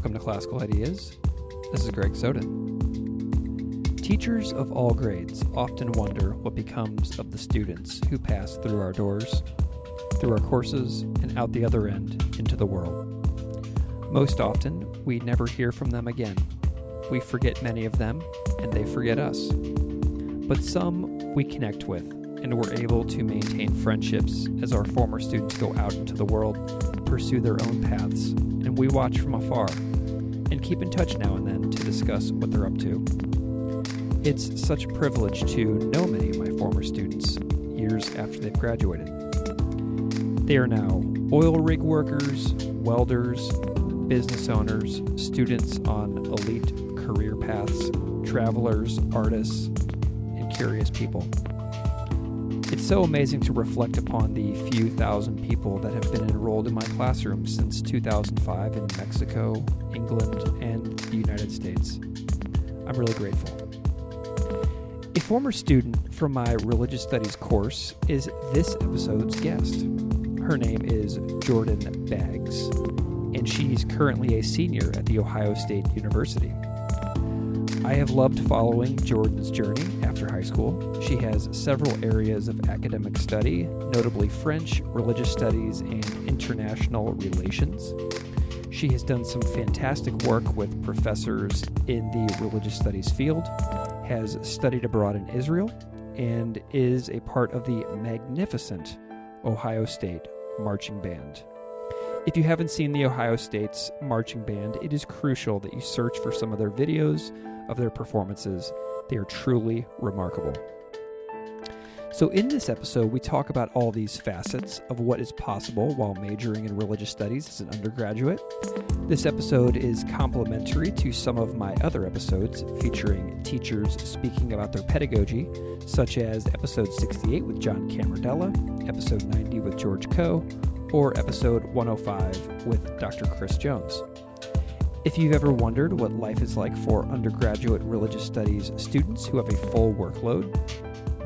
Welcome to Classical Ideas. This is Greg Soden. Teachers of all grades often wonder what becomes of the students who pass through our doors, through our courses, and out the other end into the world. Most often, we never hear from them again. We forget many of them, and they forget us. But some we connect with, and we're able to maintain friendships as our former students go out into the world, pursue their own paths, and we watch from afar, and keep in touch now and then to discuss what they're up to. It's such a privilege to know many of my former students years after they've graduated. They are now oil rig workers, welders, business owners, students on elite career paths, travelers, artists, and curious people. It's so amazing to reflect upon the few thousand people that have been enrolled in my classroom since 2005 in Mexico, England, and the United States. I'm really grateful. A former student from my religious studies course is this episode's guest. Her name is Jordan Baggs, and she's currently a senior at The Ohio State University. I have loved following Jordan's journey after high school. She has several areas of academic study, notably French, religious studies, and international relations. She has done some fantastic work with professors in the religious studies field, has studied abroad in Israel, and is a part of the magnificent Ohio State Marching Band. If you haven't seen the Ohio State's marching band, it is crucial that you search for some of their videos of their performances. They are truly remarkable. So in this episode, we talk about all these facets of what is possible while majoring in religious studies as an undergraduate. This episode is complementary to some of my other episodes featuring teachers speaking about their pedagogy, such as episode 68 with John Camardella, episode 90 with George Coe, or episode 105 with Dr. Chris Jones. If you've ever wondered what life is like for undergraduate religious studies students who have a full workload,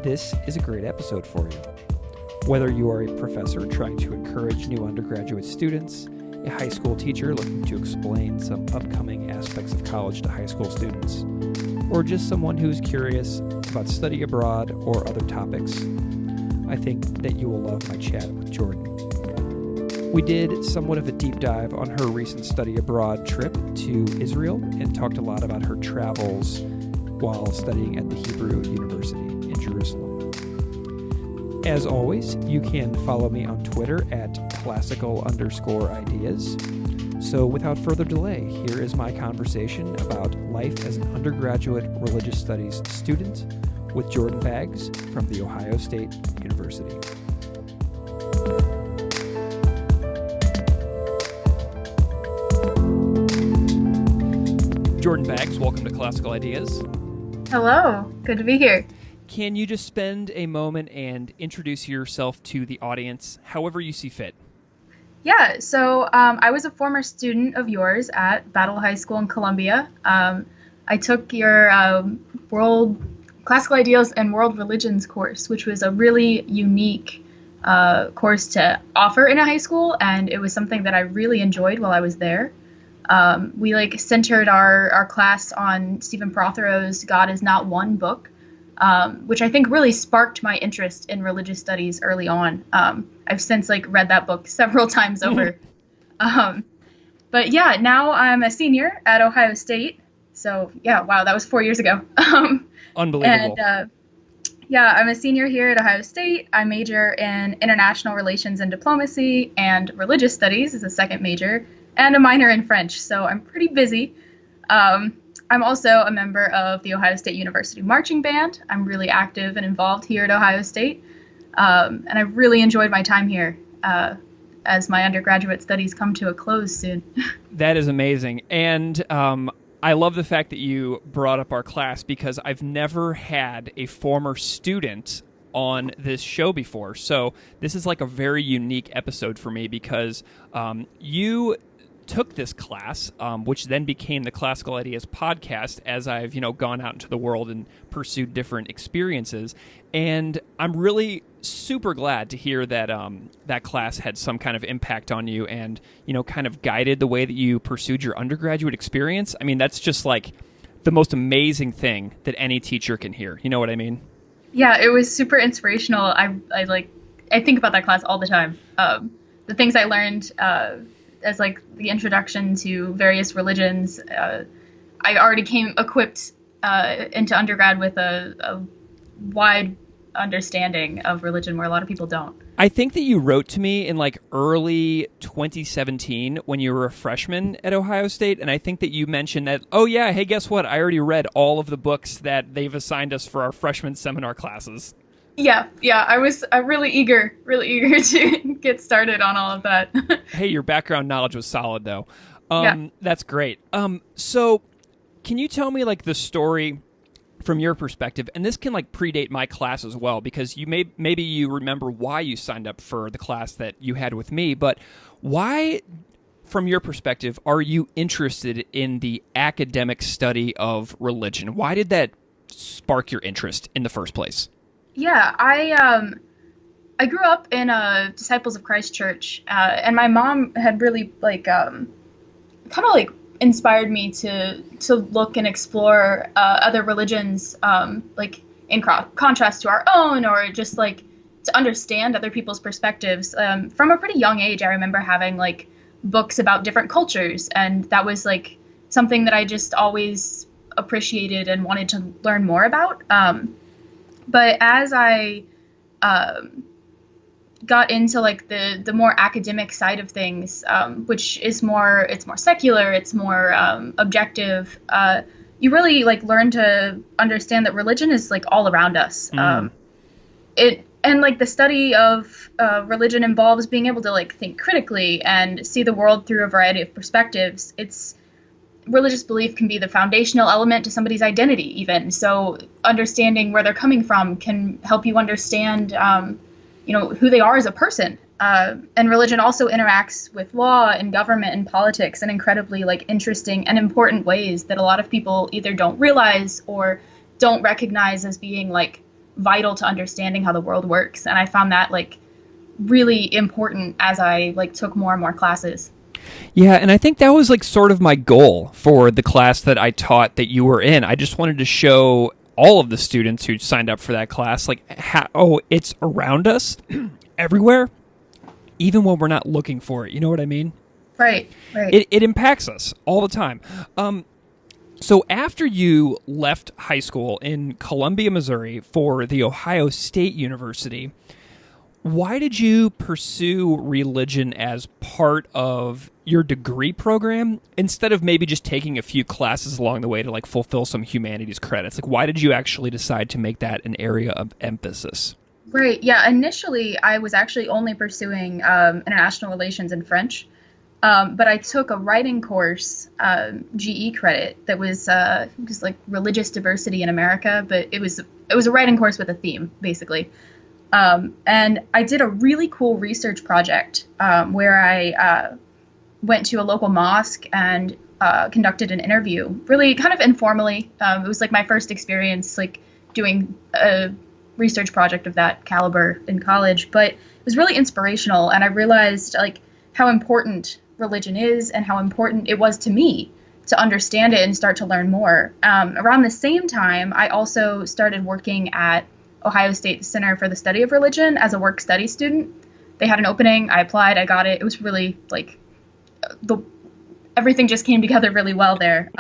this is a great episode for you. Whether you are a professor trying to encourage new undergraduate students, a high school teacher looking to explain some upcoming aspects of college to high school students, or just someone who's curious about study abroad or other topics, I think that you will love my chat with Jordan. We did somewhat of a deep dive on her recent study abroad trip to Israel and talked a lot about her travels while studying at the Hebrew University in Jerusalem. As always, you can follow me on Twitter at classical_ideas. So without further delay, here is my conversation about life as an undergraduate religious studies student with Jordan Baggs from The Ohio State University. Jordan Baggs, welcome to Classical Ideas. Hello, good to be here. Can you just spend a moment and introduce yourself to the audience, however you see fit? Yeah, so I was a former student of yours at Battle High School in Columbia. I took your World Classical Ideas and World Religions course, which was a really unique course to offer in a high school, and it was something that I really enjoyed while I was there. We centered our class on Stephen Prothero's God Is Not One book, which I think really sparked my interest in religious studies early on. I've since read that book several times over. But yeah, now I'm a senior at Ohio State. So yeah, wow, that was 4 years ago. Unbelievable. And I'm a senior here at Ohio State. I major in international relations and diplomacy and religious studies as a second major, and a minor in French, so I'm pretty busy. I'm also a member of the Ohio State University Marching Band. I'm really active and involved here at Ohio State, and I really enjoyed my time here as my undergraduate studies come to a close soon. That is amazing, and I love the fact that you brought up our class because I've never had a former student on this show before, so this is a very unique episode for me because you took this class, which then became the Classical Ideas podcast as I've, gone out into the world and pursued different experiences. And I'm really super glad to hear that that class had some kind of impact on you and, kind of guided the way that you pursued your undergraduate experience. I mean, that's just like the most amazing thing that any teacher can hear. You know what I mean? Yeah, it was super inspirational. I think about that class all the time. The things I learned as like the introduction to various religions, I already came equipped into undergrad with a wide understanding of religion where a lot of people don't. I think that you wrote to me in like early 2017 when you were a freshman at Ohio State, and I think that you mentioned that, oh yeah, hey, guess what? I already read all of the books that they've assigned us for our freshman seminar classes. Yeah, I was really eager to get started on all of that. Hey, your background knowledge was solid, though. Yeah. That's great. So can you tell me like the story from your perspective, and this can like predate my class as well, because maybe you remember why you signed up for the class that you had with me, but why, from your perspective, are you interested in the academic study of religion? Why did that spark your interest in the first place? Yeah, I grew up in a Disciples of Christ church, and my mom had really kind of like inspired me to look and explore other religions, like in contrast to our own, or just like to understand other people's perspectives. From a pretty young age, I remember having like books about different cultures, and that was like something that I just always appreciated and wanted to learn more about. But as I got into like the more academic side of things, which is more secular, it's more objective. You really like learn to understand that religion is like all around us. And like the study of religion involves being able to like think critically and see the world through a variety of perspectives. Religious belief can be the foundational element to somebody's identity, even. So understanding where they're coming from can help you understand, who they are as a person. And religion also interacts with law and government and politics in incredibly like interesting and important ways that a lot of people either don't realize or don't recognize as being like vital to understanding how the world works. And I found that like really important as I like took more and more classes. Yeah, and I think that was like sort of my goal for the class that I taught that you were in. I just wanted to show all of the students who signed up for that class, like, it's around us everywhere, even when we're not looking for it. You know what I mean? Right. It impacts us all the time. So after you left high school in Columbia, Missouri for the Ohio State University, why did you pursue religion as part of your degree program instead of maybe just taking a few classes along the way to like fulfill some humanities credits? Like, why did you actually decide to make that an area of emphasis? Right. Yeah. Initially, I was actually only pursuing international relations and French, but I took a writing course, GE credit, that was just like religious diversity in America, but it was a writing course with a theme, basically. And I did a really cool research project where I went to a local mosque and conducted an interview, really kind of informally. It was like my first experience like doing a research project of that caliber in college, but it was really inspirational. And I realized like how important religion is and how important it was to me to understand it and start to learn more. Around the same time, I also started working at Ohio State Center for the Study of Religion as a work study student. They had an opening. I applied. I got it. It was really like everything just came together really well there.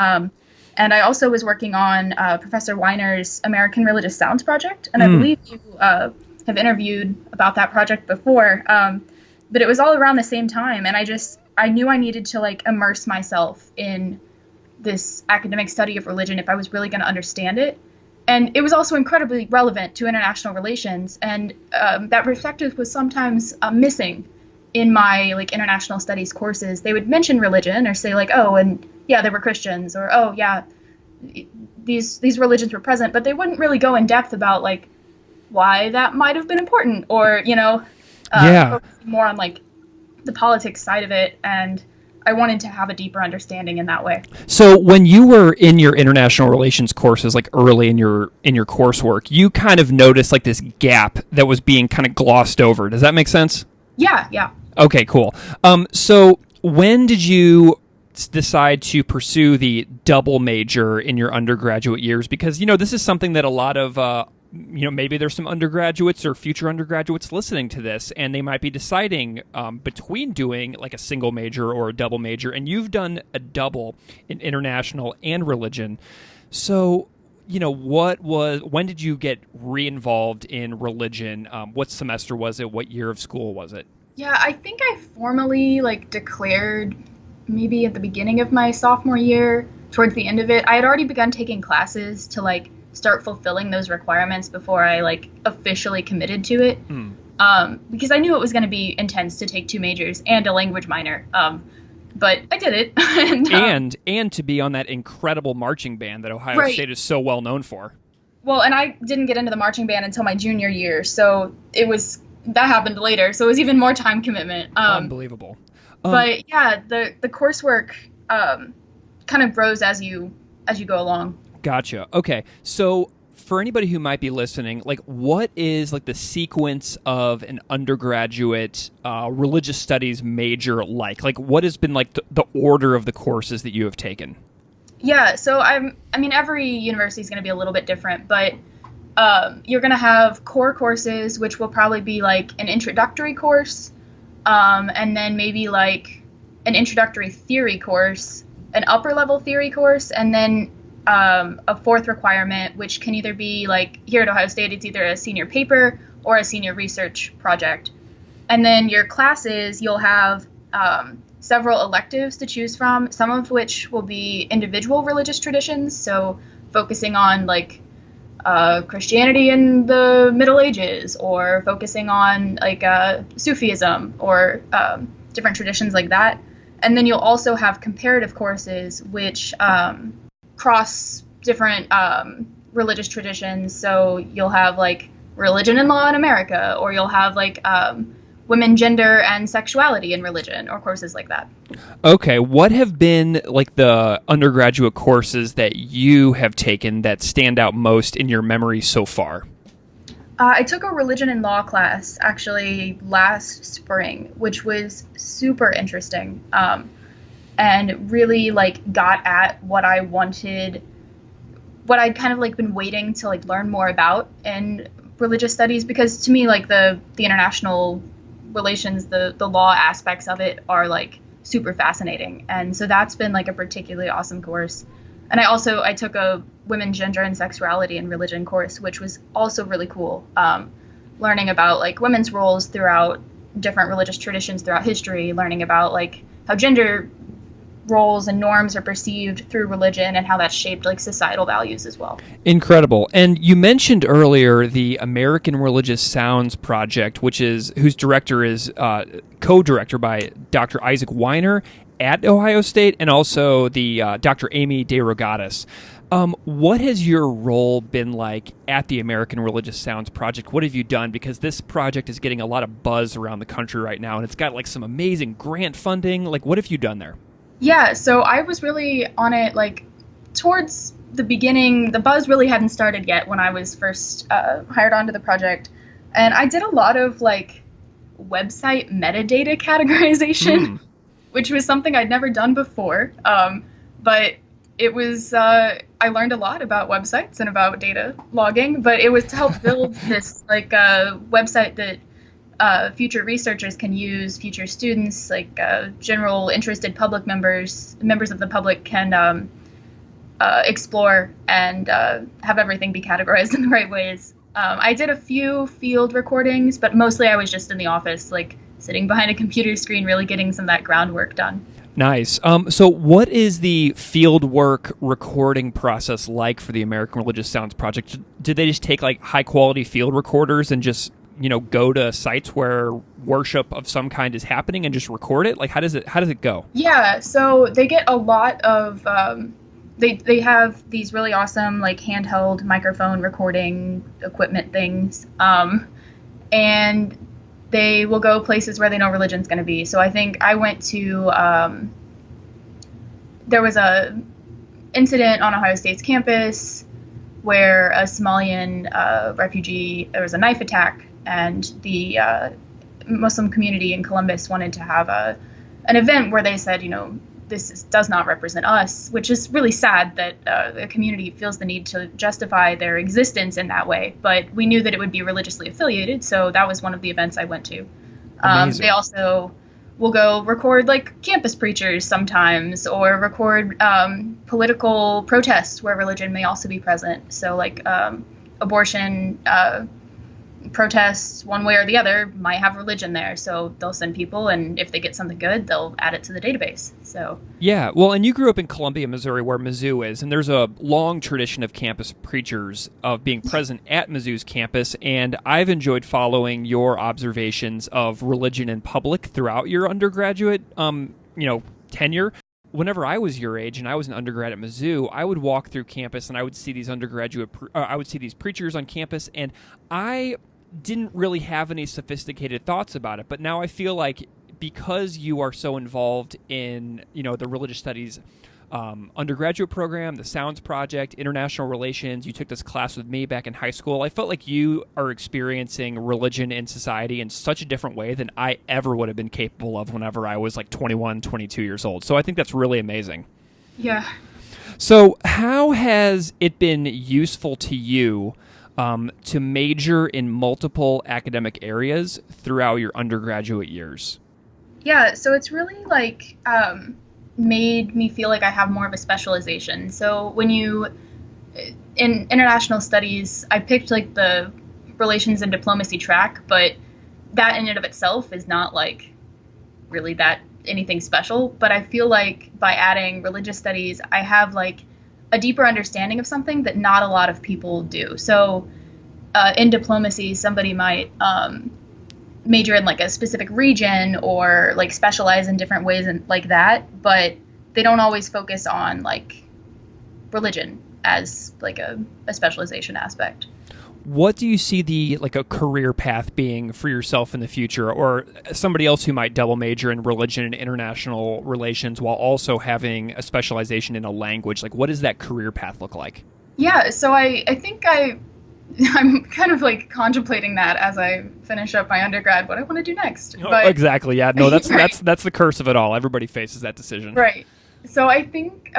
And I also was working on Professor Weiner's American Religious Sounds project. And I believe you have interviewed about that project before. But it was all around the same time. And I knew I needed to like immerse myself in this academic study of religion if I was really going to understand it. And it was also incredibly relevant to international relations. And that perspective was sometimes missing in my like international studies courses. They would mention religion or say like, oh, and yeah, there were Christians, or oh yeah, these religions were present, but they wouldn't really go in depth about like why that might have been important, or more on like the politics side of it. And I wanted to have a deeper understanding in that way. So when you were in your international relations courses, like early in your coursework, you kind of noticed like this gap that was being kind of glossed over. Does that make sense? Yeah, yeah. Okay, cool. So when did you decide to pursue the double major in your undergraduate years? Because, this is something that a lot of, maybe there's some undergraduates or future undergraduates listening to this, and they might be deciding between doing like a single major or a double major, and you've done a double in international and religion. So, when did you get re-involved in religion? What semester was it? What year of school was it? Yeah, I think I formally declared maybe at the beginning of my sophomore year, towards the end of it. I had already begun taking classes to start fulfilling those requirements before I officially committed to it. Because I knew it was going to be intense to take two majors and a language minor. But I did it. and to be on that incredible marching band that Ohio State is so well known for. Well, and I didn't get into the marching band until my junior year, so that happened later. So it was even more time commitment. Unbelievable. But yeah, the coursework kind of grows as you go along. Gotcha. Okay. So for anybody who might be listening, what is the sequence of an undergraduate religious studies major like? What has been the order of the courses that you have taken? Yeah. So every university is going to be a little bit different, but you're going to have core courses, which will probably be an introductory course. And then maybe an introductory theory course, an upper level theory course, and then a fourth requirement, which can either be here at Ohio State, it's either a senior paper or a senior research project. And then your classes, you'll have several electives to choose from, some of which will be individual religious traditions, so focusing on Christianity in the Middle Ages, or focusing on Sufism, or different traditions like that. And then you'll also have comparative courses which cross different religious traditions. So you'll have religion and law in America, or you'll have women, gender, and sexuality in religion, or courses like that. Okay, what have been the undergraduate courses that you have taken that stand out most in your memory so far? I took a religion and law class actually last spring, which was super interesting, and really got at what I wanted, what I'd kind of been waiting to learn more about in religious studies, because to me the international relations, the law aspects of it are super fascinating. And so that's been a particularly awesome course. And I took a women, gender, and sexuality in religion course, which was also really cool. Learning about women's roles throughout different religious traditions throughout history, learning about how gender roles and norms are perceived through religion and how that's shaped societal values as well. Incredible. And you mentioned earlier the American Religious Sounds Project, whose director is co-director by Dr. Isaac Weiner at Ohio State, and also the Dr. Amy DeRogatis. What has your role been like at the American Religious Sounds Project? What have you done? Because this project is getting a lot of buzz around the country right now, and it's got some amazing grant funding. What have you done there? Yeah, so I was really on it towards the beginning. The buzz really hadn't started yet when I was first hired onto the project. And I did a lot of website metadata categorization, which was something I'd never done before. But it was, I learned a lot about websites and about data logging, but it was to help build this website that future researchers can use, future students, general interested public members of the public can explore and have everything be categorized in the right ways. I did a few field recordings, but mostly I was just in the office, sitting behind a computer screen, really getting some of that groundwork done. Nice. So what is the fieldwork recording process like for the American Religious Sounds Project? Did they just take high quality field recorders and just go to sites where worship of some kind is happening and just record it? How does it go? Yeah, so they get a lot of they have these really awesome handheld microphone recording equipment things, and they will go places where they know religion's going to be. So I think I went to there was a incident on Ohio State's campus where a Somalian refugee, there was a knife attack, and the Muslim community in Columbus wanted to have an event where they said, does not represent us, which is really sad that the community feels the need to justify their existence in that way. But we knew that it would be religiously affiliated, so that was one of the events I went to. They also will go record like campus preachers sometimes, or record political protests where religion may also be present. So like abortion protests, one way or the other, might have religion there. So they'll send people, and if they get something good, they'll add it to the database. So yeah, well, and you grew up in Columbia, Missouri, where Mizzou is, and there's a long tradition of campus preachers of being present at Mizzou's campus, and I've enjoyed following your observations of religion in public throughout your undergraduate, tenure. Whenever I was your age and I was an undergrad at Mizzou, I would walk through campus and I would see these I would see these preachers on campus, and I didn't really have any sophisticated thoughts about it. But now I feel like because you are so involved in, the religious studies undergraduate program, the Sounds Project, international relations, you took this class with me back in high school, I felt like you are experiencing religion in society in such a different way than I ever would have been capable of whenever I was like 21, 22 years old. So I think that's really amazing. Yeah. So how has it been useful to you to major in multiple academic areas throughout your undergraduate years? Yeah, so it's really like made me feel like I have more of a specialization. So when in international studies, I picked like the relations and diplomacy track, but that in and of itself is not like really that anything special. But I feel like by adding religious studies, I have like a deeper understanding of something that not a lot of people do. So in diplomacy, somebody might major in like a specific region or like specialize in different ways and like that, but they don't always focus on like religion as like a specialization aspect. What do you see a career path being for yourself in the future, or somebody else who might double major in religion and international relations while also having a specialization in a language? Like, what does that career path look like? Yeah, so I think I'm kind of like contemplating that as I finish up my undergrad, what I want to do next. But, exactly. Yeah. No, that's right. that's the curse of it all. Everybody faces that decision. Right. So I think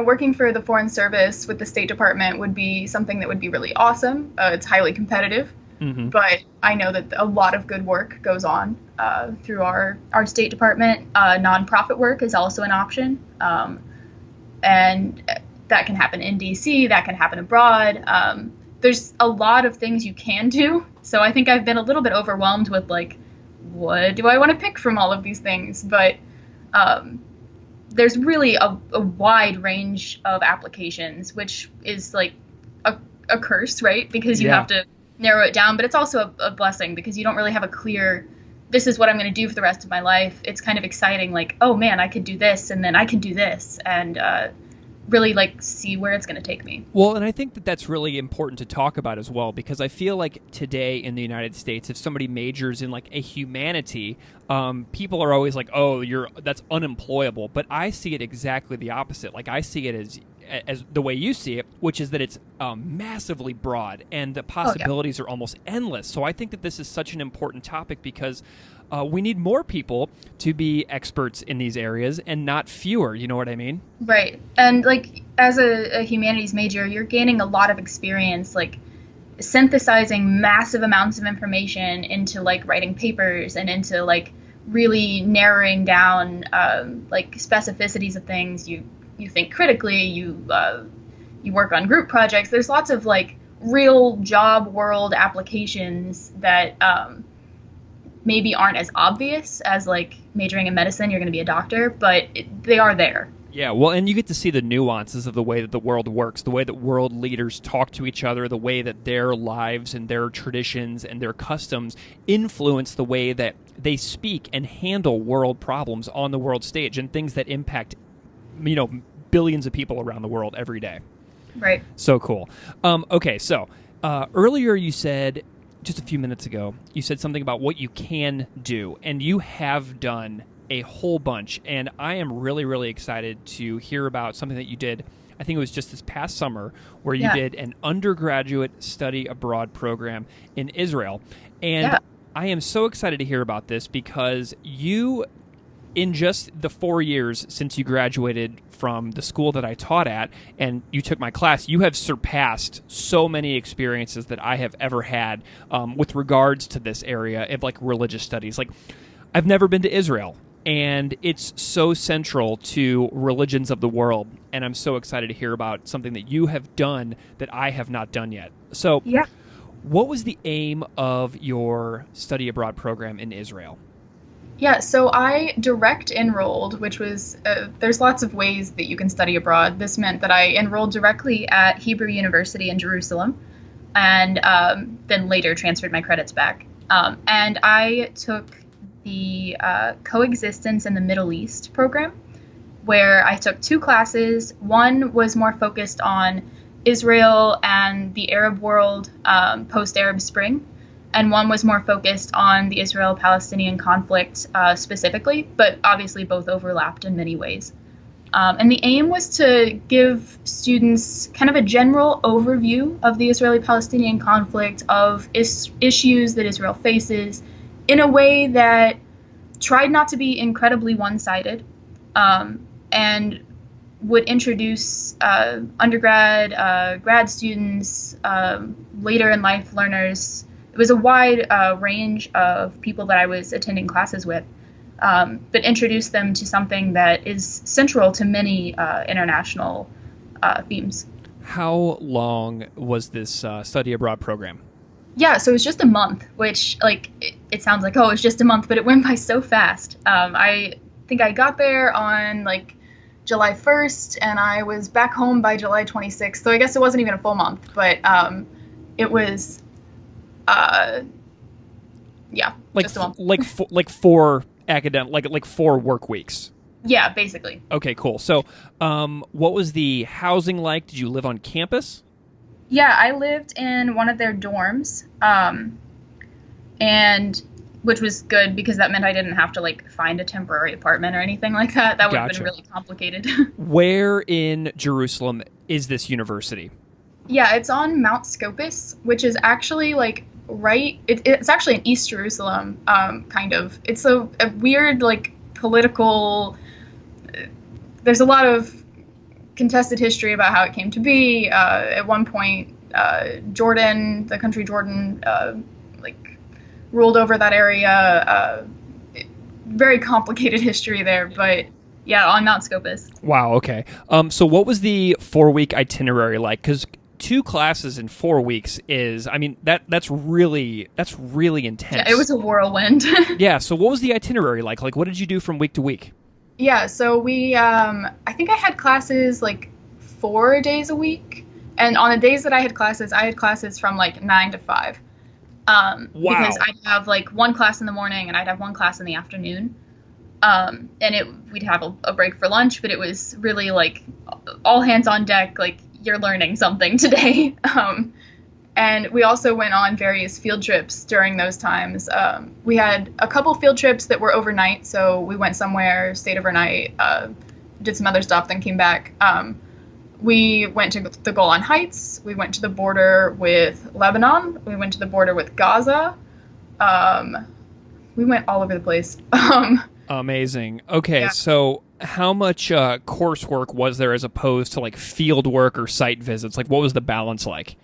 working for the Foreign Service with the State Department would be something that would be really awesome. It's highly competitive, but I know that a lot of good work goes on through our State Department. Nonprofit work is also an option, and that can happen in D.C., that can happen abroad. There's a lot of things you can do, so I think I've been a little bit overwhelmed with, like, what do I want to pick from all of these things? But there's really a wide range of applications, which is like a curse, right? Because you have to narrow it down, but it's also a blessing because you don't really have a clear, this is what I'm going to do for the rest of my life. It's kind of exciting, like, oh man, I could do this, and then I could do this, and really like see where it's going to take me. Well, and I think that that's really important to talk about as well, because I feel like today in the United States, if somebody majors in like a humanity, people are always like, oh, that's unemployable. But I see it exactly the opposite. Like, I see it as the way you see it, which is that it's massively broad and the possibilities are almost endless. So I think that this is such an important topic because we need more people to be experts in these areas and not fewer. You know what I mean? Right. And like as a humanities major, you're gaining a lot of experience, like synthesizing massive amounts of information into like writing papers and into like really narrowing down like specificities of things. You think critically, you work on group projects. There's lots of like real job world applications that maybe aren't as obvious as like majoring in medicine, you're going to be a doctor, but they are there. Yeah, well, and you get to see the nuances of the way that the world works, the way that world leaders talk to each other, the way that their lives and their traditions and their customs influence the way that they speak and handle world problems on the world stage and things that impact, billions of people around the world every day. Right. So cool. Okay, so earlier you said, just a few minutes ago, you said something about what you can do, and you have done a whole bunch, and I am really, really excited to hear about something that you did. I think it was just this past summer where you did an undergraduate study abroad program in Israel. And I am so excited to hear about this because you, in just the 4 years since you graduated from the school that I taught at and you took my class, you have surpassed so many experiences that I have ever had with regards to this area of like religious studies. Like, I've never been to Israel, and it's so central to religions of the world, and I'm so excited to hear about something that you have done that I have not done yet. So what was the aim of your study abroad program in Israel? Yeah, so I direct enrolled, which was, there's lots of ways that you can study abroad. This meant that I enrolled directly at Hebrew University in Jerusalem, and then later transferred my credits back. And I took the Coexistence in the Middle East program, where I took 2 classes. One was more focused on Israel and the Arab world post-Arab Spring, and one was more focused on the Israel-Palestinian conflict specifically, but obviously both overlapped in many ways. And the aim was to give students kind of a general overview of the Israeli-Palestinian conflict, of issues that Israel faces, in a way that tried not to be incredibly one-sided, and would introduce undergrad, grad students, later in life learners. It was a wide range of people that I was attending classes with, but introduce them to something that is central to many international themes. How long was this study abroad program? Yeah, so it was just a month, which, like, it sounds like, oh, it's just a month, but it went by so fast. I think I got there on, like, July 1st, and I was back home by July 26th, so I guess it wasn't even a full month, but it was, just a month. like 4 academic, like 4 work weeks. Yeah, basically. Okay, cool. So, what was the housing like? Did you live on campus? Yeah, I lived in one of their dorms, and which was good because that meant I didn't have to like find a temporary apartment or anything like that. That would have been really complicated. Where in Jerusalem is this university? Yeah, it's on Mount Scopus, which is actually like it's actually in East Jerusalem, kind of. It's a weird like political. There's a lot of contested history about how it came to be. At one point, Jordan, the country Jordan, ruled over that area. Very complicated history there, but yeah, on Mount Scopus. Wow. Okay. So what was the 4-week itinerary like? Because 2 classes in 4 weeks is, I mean, that's really intense. Yeah, it was a whirlwind. Yeah. So what was the itinerary like? Like, what did you do from week to week? Yeah, so we, I think I had classes like 4 days a week. And on the days that I had classes from like 9 to 5. Wow. Because I'd have like 1 class in the morning and I'd have 1 class in the afternoon. And we'd have a break for lunch, but it was really like all hands on deck, like you're learning something today. And we also went on various field trips during those times. We had a couple field trips that were overnight, so we went somewhere, stayed overnight, did some other stuff, then came back. We went to the Golan Heights. We went to the border with Lebanon. We went to the border with Gaza. We went all over the place. Amazing. Okay, so how much coursework was there as opposed to like field work or site visits? Like, what was the balance like?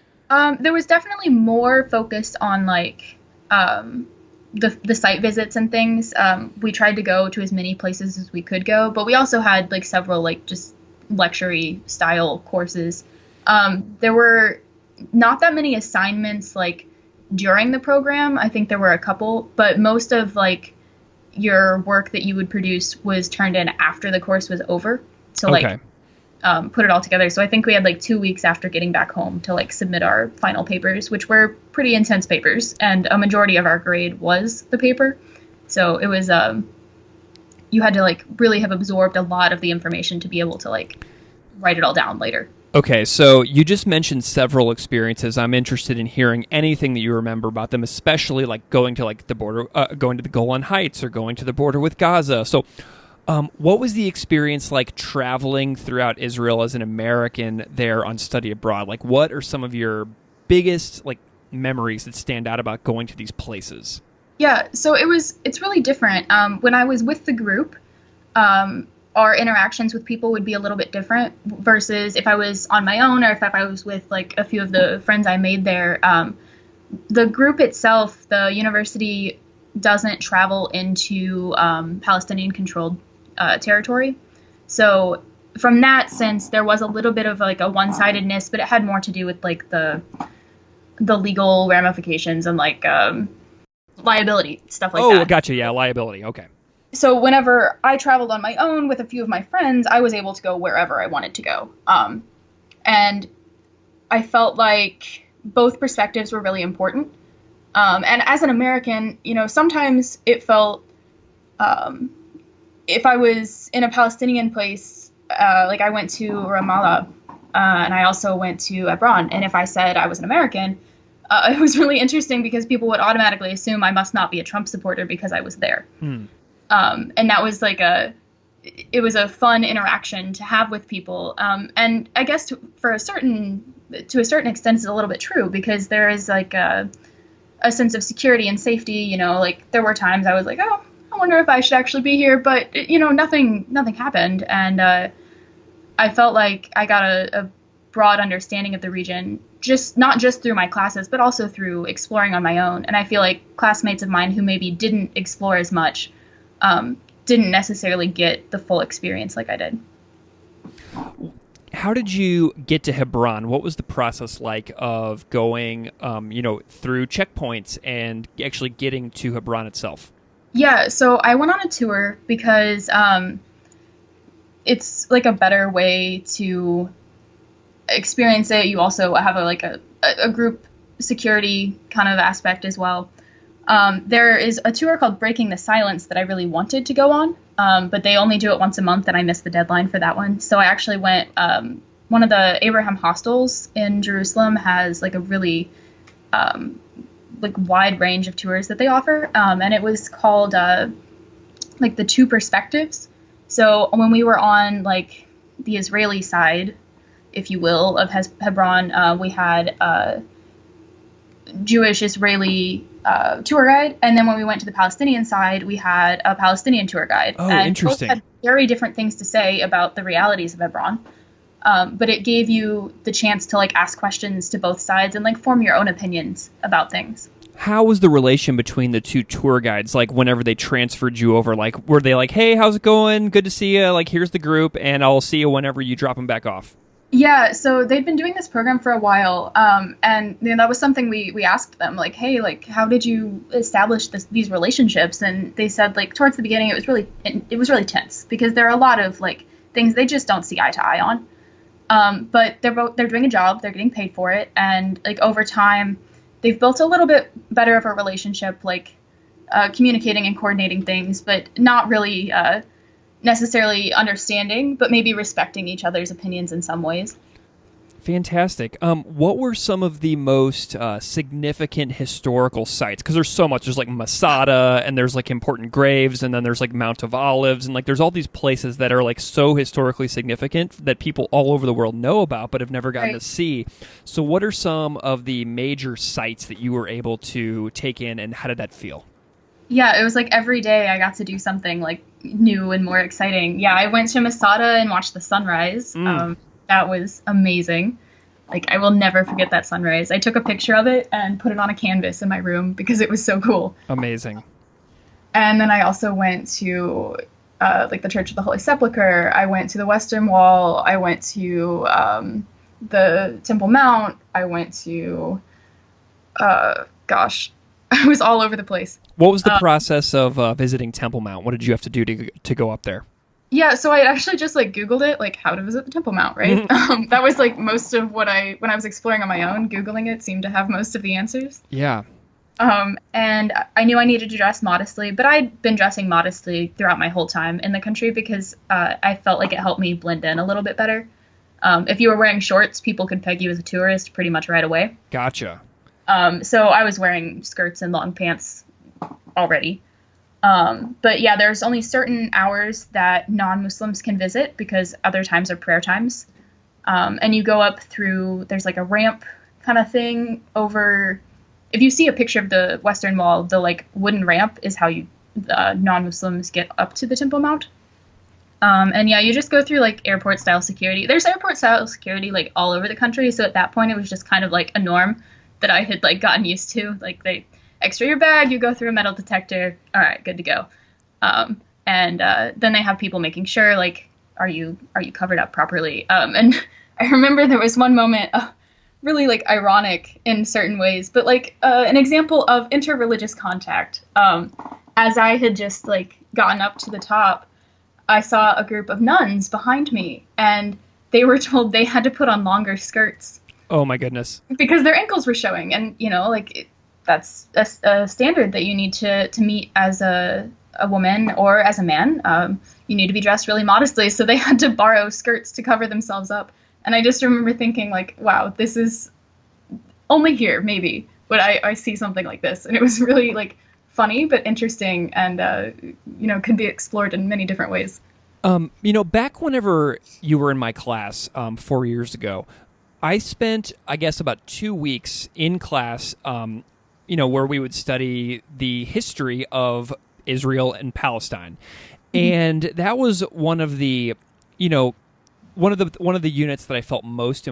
There was definitely more focused on like the site visits and things. We tried to go to as many places as we could go, but we also had like several like just lecture-y style courses. There were not that many assignments like during the program. I think there were a couple, but most of like your work that you would produce was turned in after the course was over to like put it all together. So I think we had like 2 weeks after getting back home to like submit our final papers, which were pretty intense papers, and a majority of our grade was the paper. So it was you had to like really have absorbed a lot of the information to be able to like write it all down later. Okay, so you just mentioned several experiences. I'm interested in hearing anything that you remember about them, especially like going to like the border, going to the Golan Heights, or going to the border with Gaza. So, what was the experience like traveling throughout Israel as an American there on study abroad? Like, what are some of your biggest like memories that stand out about going to these places? Yeah, so it's really different. When I was with the group, our interactions with people would be a little bit different versus if I was on my own or if I was with like a few of the friends I made there. The group itself, the university doesn't travel into Palestinian-controlled territory. So from that sense, there was a little bit of like a one-sidedness, but it had more to do with like the legal ramifications and like liability stuff like that. Oh, gotcha. Yeah, liability. Okay. So whenever I traveled on my own with a few of my friends, I was able to go wherever I wanted to go. And I felt like both perspectives were really important. And as an American, sometimes it felt, if I was in a Palestinian place, like I went to Ramallah, and I also went to Hebron. And if I said I was an American, it was really interesting because people would automatically assume I must not be a Trump supporter because I was there. And that was like it was a fun interaction to have with people. And I guess to a certain extent, it's a little bit true because there is like a sense of security and safety. Like there were times I was like, oh, I wonder if I should actually be here, but nothing happened, and I felt like I got a broad understanding of the region, not just through my classes, but also through exploring on my own. And I feel like classmates of mine who maybe didn't explore as much didn't necessarily get the full experience like I did. How did you get to Hebron? What was the process like of going, through checkpoints and actually getting to Hebron itself? Yeah, so I went on a tour because it's like a better way to experience it. You also have a group security kind of aspect as well. There is a tour called Breaking the Silence that I really wanted to go on, but they only do it once a month, and I missed the deadline for that one. So I actually went. One of the Abraham hostels in Jerusalem has like a really wide range of tours that they offer, and it was called the Two Perspectives. So when we were on like the Israeli side, if you will, of Hebron, we had Jewish Israeli tour guide, and then when we went to the Palestinian side, we had a Palestinian tour guide. Oh, and interesting. Both had very different things to say about the realities of Hebron, but it gave you the chance to like ask questions to both sides and like form your own opinions about things. How was the relation between the two tour guides? Like whenever they transferred you over, like were they like, "Hey, how's it going? Good to see you. Like here's the group, and I'll see you whenever you drop them back off." Yeah, so they'd been doing this program for a while, and that was something we asked them, like, hey, like, how did you establish these relationships? And they said, like, towards the beginning, it was really tense because there are a lot of like things they just don't see eye to eye on. But they're doing a job, they're getting paid for it, and like over time, they've built a little bit better of a relationship, like communicating and coordinating things, but not really necessarily understanding, but maybe respecting each other's opinions in some ways. Fantastic. What were some of the most significant historical sites? Because there's so much. There's like Masada, and there's like important graves, and then there's like Mount of Olives, and like there's all these places that are like so historically significant that people all over the world know about but have never gotten to see. So what are some of the major sites that you were able to take in, and how did that feel? Yeah, it was like every day I got to do something like new and more exciting. Yeah, I went to Masada and watched the sunrise. That was amazing. Like, I will never forget that sunrise. I took a picture of it and put it on a canvas in my room because it was so cool. Amazing. And then I also went to the Church of the Holy Sepulchre. I went to the Western Wall. I went to the Temple Mount. I went to, I was all over the place. What was the process of visiting Temple Mount? What did you have to do to go up there? Yeah, so I actually just like Googled it, like how to visit the Temple Mount, right? That was like most of when I was exploring on my own, Googling it seemed to have most of the answers. Yeah. And I knew I needed to dress modestly, but I'd been dressing modestly throughout my whole time in the country because I felt like it helped me blend in a little bit better. If you were wearing shorts, people could peg you as a tourist pretty much right away. Gotcha. So I was wearing skirts and long pants already. But yeah, there's only certain hours that non-Muslims can visit because other times are prayer times. And you go up through, there's like a ramp kind of thing over, if you see a picture of the Western Wall, the like wooden ramp is how you non-Muslims get up to the Temple Mount. And yeah, you just go through like airport style security. There's airport style security like all over the country. So at that point, it was just kind of like a norm that I had like gotten used to. Like they x-ray your bag, you go through a metal detector. All right, good to go. And then they have people making sure like, are you covered up properly? And I remember there was one moment, really like ironic in certain ways, but like an example of interreligious contact. As I had just like gotten up to the top, I saw a group of nuns behind me, and they were told they had to put on longer skirts. Oh my goodness! Because their ankles were showing, and you know, like that's a standard that you need to meet as a woman or as a man. You need to be dressed really modestly, so they had to borrow skirts to cover themselves up. And I just remember thinking, like, wow, this is only here maybe would I see something like this, and it was really like funny but interesting, and could be explored in many different ways. Back whenever you were in my class 4 years ago, I spent, I guess, about 2 weeks in class, where we would study the history of Israel and Palestine, and that was one of the, one of the units that I felt most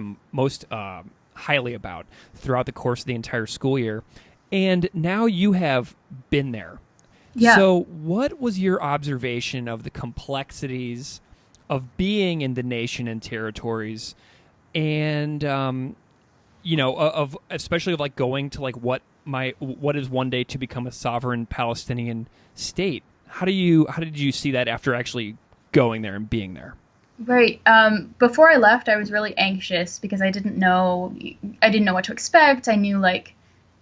highly about throughout the course of the entire school year. And now you have been there. Yeah. So what was your observation of the complexities of being in the nation and territories, and of especially of like going to like what is one day to become a sovereign Palestinian state? How did you see that after actually going there and being there? Right. Before I left, I was really anxious because I didn't know what to expect. I knew like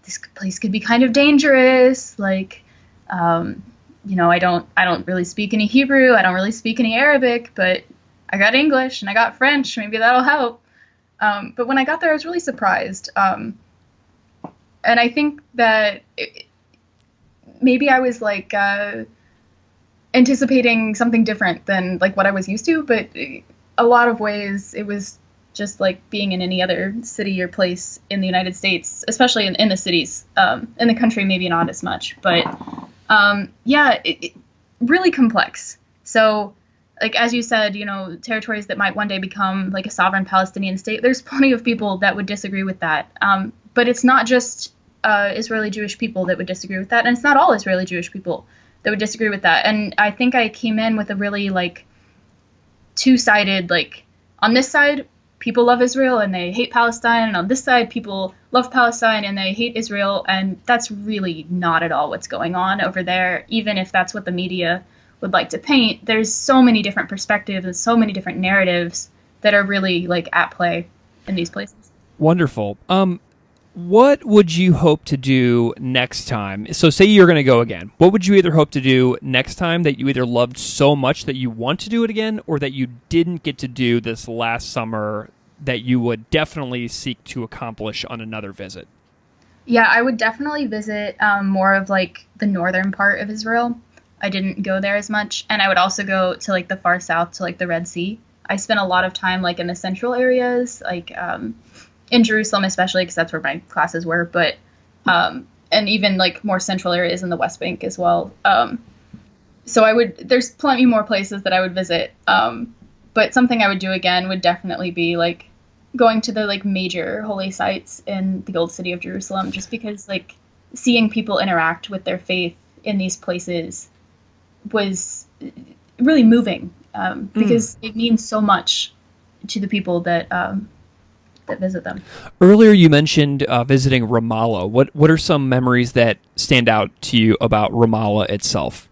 this place could be kind of dangerous. Like, I don't really speak any Hebrew. I don't really speak any Arabic, but I got English and I got French. Maybe that'll help. But when I got there, I was really surprised. And I think that maybe I was like anticipating something different than like what I was used to. But a lot of ways, it was just like being in any other city or place in the United States, especially in the cities. In the country, maybe not as much, but it really complex. So, like as you said, territories that might one day become like a sovereign Palestinian state, there's plenty of people that would disagree with that. But it's not just Israeli Jewish people that would disagree with that, and it's not all Israeli Jewish people that would disagree with that. And I think I came in with a really like two-sided, like on this side, people love Israel and they hate Palestine, and on this side, people love Palestine and they hate Israel, and that's really not at all what's going on over there, even if that's what the media would like to paint. There's so many different perspectives and so many different narratives that are really like at play in these places. Wonderful. What would you hope to do next time? So say you're going to go again. What would you either hope to do next time that you either loved so much that you want to do it again, or that you didn't get to do this last summer that you would definitely seek to accomplish on another visit? Yeah, I would definitely visit more of like the northern part of Israel. I didn't go there as much. And I would also go to like the far south to like the Red Sea. I spent a lot of time like in the central areas, like in Jerusalem especially, because that's where my classes were, but and even like more central areas in the West Bank as well. So there's plenty more places that I would visit, but something I would do again would definitely be like going to the like major holy sites in the old city of Jerusalem, just because like seeing people interact with their faith in these places was really moving, because it means so much to the people that visit them. Earlier you mentioned visiting Ramallah. What are some memories that stand out to you about Ramallah itself?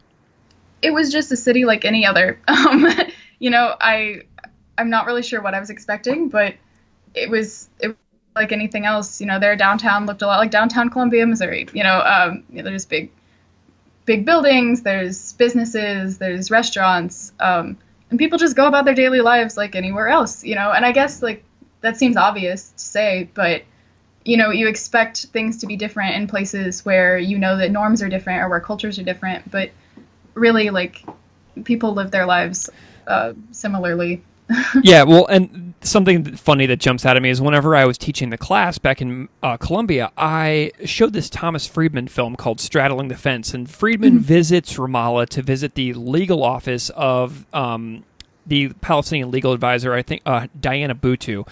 It was just a city like any other. I'm not really sure what I was expecting, but it was like anything else. Their downtown looked a lot like downtown Columbia, Missouri. There's big buildings, there's businesses, there's restaurants. And people just go about their daily lives like anywhere else, you know? And I guess, like, that seems obvious to say, but, you know, you expect things to be different in places where you know that norms are different or where cultures are different, but really, like, people live their lives similarly. Yeah, well, and something funny that jumps out at me is whenever I was teaching the class back in Columbia, I showed this Thomas Friedman film called Straddling the Fence, and Friedman visits Ramallah to visit the legal office of the Palestinian legal advisor, I think, Diana Boutou.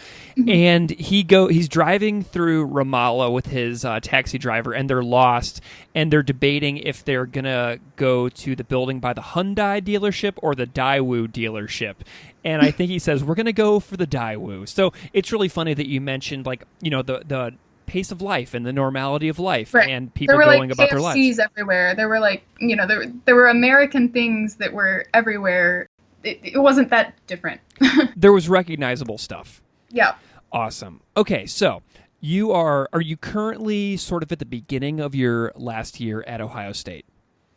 And he's driving through Ramallah with his taxi driver, and they're lost, and they're debating if they're going to go to the building by the Hyundai dealership or the Daewoo dealership. And I think he says, we're going to go for the Daewoo. So it's really funny that you mentioned, like, you know, the pace of life and the normality of life, Right. and people There were going like about their KFCs lives. everywhere. There were like, you know, there were American things that were everywhere. It wasn't that different. There was recognizable stuff. Yeah. Awesome. Okay, so are you currently sort of at the beginning of your last year at Ohio State?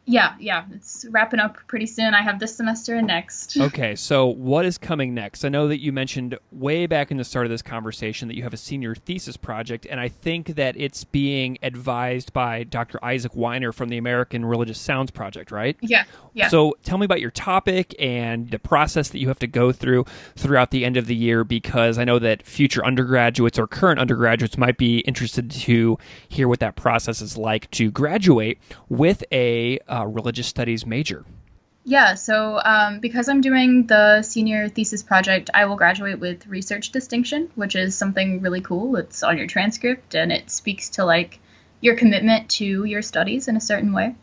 Yeah. It's wrapping up pretty soon. I have this semester and next. Okay, so what is coming next? I know that you mentioned way back in the start of this conversation that you have a senior thesis project, and I think that it's being advised by Dr. Isaac Weiner from the American Religious Sounds Project, right? Yeah. So tell me about your topic and the process that you have to go through throughout the end of the year, because I know that future undergraduates or current undergraduates might be interested to hear what that process is like to graduate with a religious studies major. Yeah, so because I'm doing the senior thesis project, I will graduate with research distinction, which is something really cool. It's on your transcript, and it speaks to, like, your commitment to your studies in a certain way.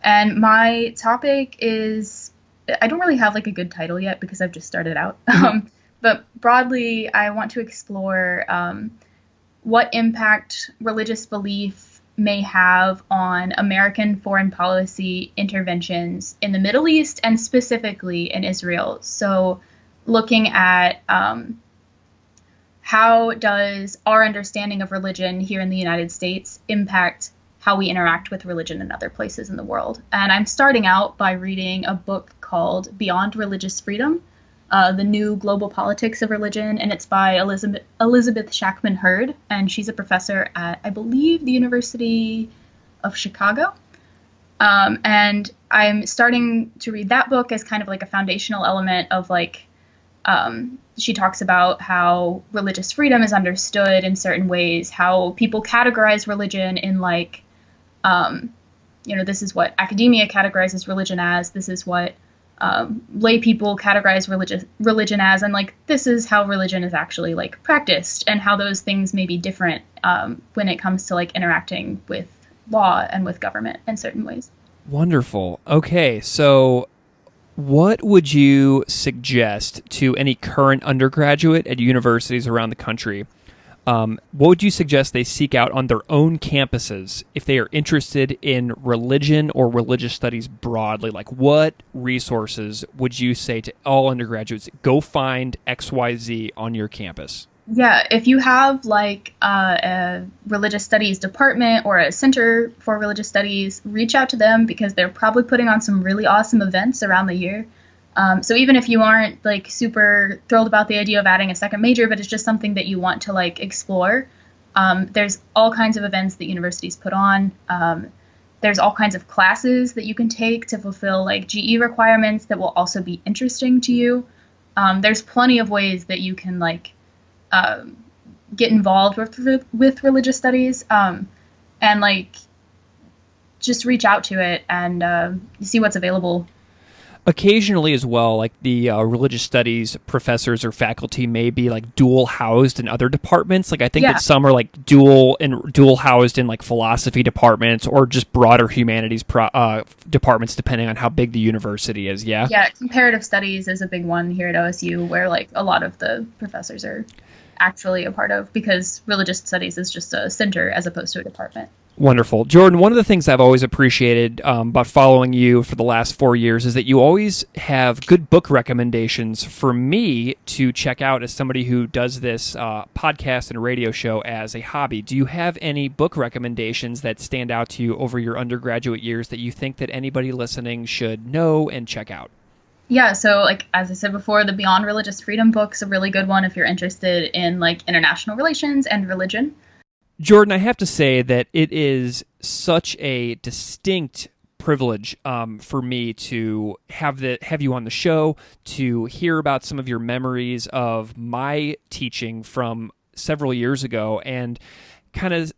And my topic is, I don't really have, like, a good title yet because I've just started out. But broadly, I want to explore what impact religious belief may have on American foreign policy interventions in the Middle East and specifically in Israel. So looking at how does our understanding of religion here in the United States impact how we interact with religion in other places in the world. And I'm starting out by reading a book called Beyond Religious Freedom, The New Global Politics of Religion, and it's by Elizabeth Shackman Hurd, and she's a professor at, I believe, the University of Chicago. And I'm starting to read that book as kind of like a foundational element of, like, she talks about how religious freedom is understood in certain ways, how people categorize religion in, like, you know, this is what academia categorizes religion as, this is what lay people categorize religion as, and, like, this is how religion is actually, like, practiced, and how those things may be different when it comes to, like, interacting with law and with government in certain ways. Wonderful. Okay, so what would you suggest to any current undergraduate at universities around the country? What would you suggest they seek out on their own campuses if they are interested in religion or religious studies broadly? Like, what resources would you say to all undergraduates, go find XYZ on your campus? Yeah, if you have, like, a religious studies department or a center for religious studies, reach out to them because they're probably putting on some really awesome events around the year. So even if you aren't, like, super thrilled about the idea of adding a second major, but it's just something that you want to, like, explore, there's all kinds of events that universities put on. There's all kinds of classes that you can take to fulfill, like, GE requirements that will also be interesting to you. There's plenty of ways that you can, like, get involved with religious studies, and, like, just reach out to it and see what's available. Occasionally as well, like, the religious studies professors or faculty may be, like, dual housed in other departments. Like, I think that some are, like, dual housed in, like, philosophy departments or just broader humanities departments, depending on how big the university is. Yeah. Yeah. Comparative studies is a big one here at OSU, where, like, a lot of the professors are actually a part of, because religious studies is just a center as opposed to a department. Wonderful. Jordan, one of the things I've always appreciated about following you for the last 4 years is that you always have good book recommendations for me to check out as somebody who does this podcast and radio show as a hobby. Do you have any book recommendations that stand out to you over your undergraduate years that you think that anybody listening should know and check out? Yeah, so like as I said before, the Beyond Religious Freedom book's a really good one if you're interested in like international relations and religion. Jordan, I have to say that it is such a distinct privilege for me to have you on the show, to hear about some of your memories of my teaching from several years ago, and kind of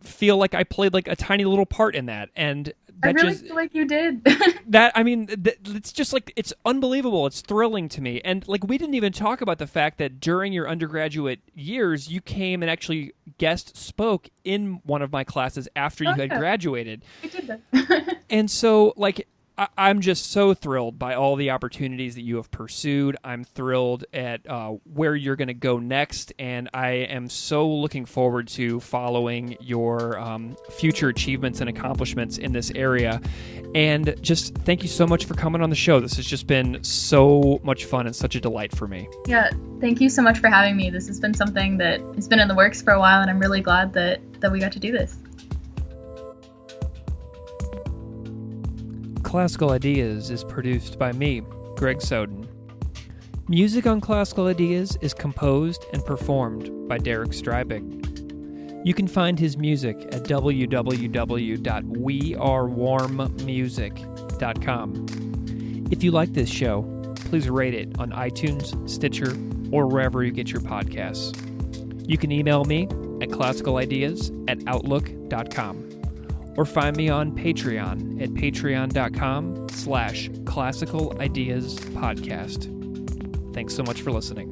feel like I played like a tiny little part in that, and I that really just feel like you did. that I mean it's just like it's unbelievable. It's thrilling to me. And like we didn't even talk about the fact that during your undergraduate years you came and actually guest spoke in one of my classes after you Oh had yeah, graduated. I did that. And so like I'm just so thrilled by all the opportunities that you have pursued. I'm thrilled at where you're going to go next, and I am so looking forward to following your future achievements and accomplishments in this area. And just thank you so much for coming on the show. This has just been so much fun and such a delight for me. Yeah, thank you so much for having me. This has been something that has been in the works for a while, and I'm really glad that we got to do this. Classical Ideas is produced by me, Greg Soden. Music on Classical Ideas is composed and performed by Derek Strybig. You can find his music at www.wearewarmmusic.com. If you like this show, please rate it on iTunes, Stitcher, or wherever you get your podcasts. You can email me at classicalideas@outlook.com. Or find me on Patreon at patreon.com/classicalideaspodcast. Thanks so much for listening.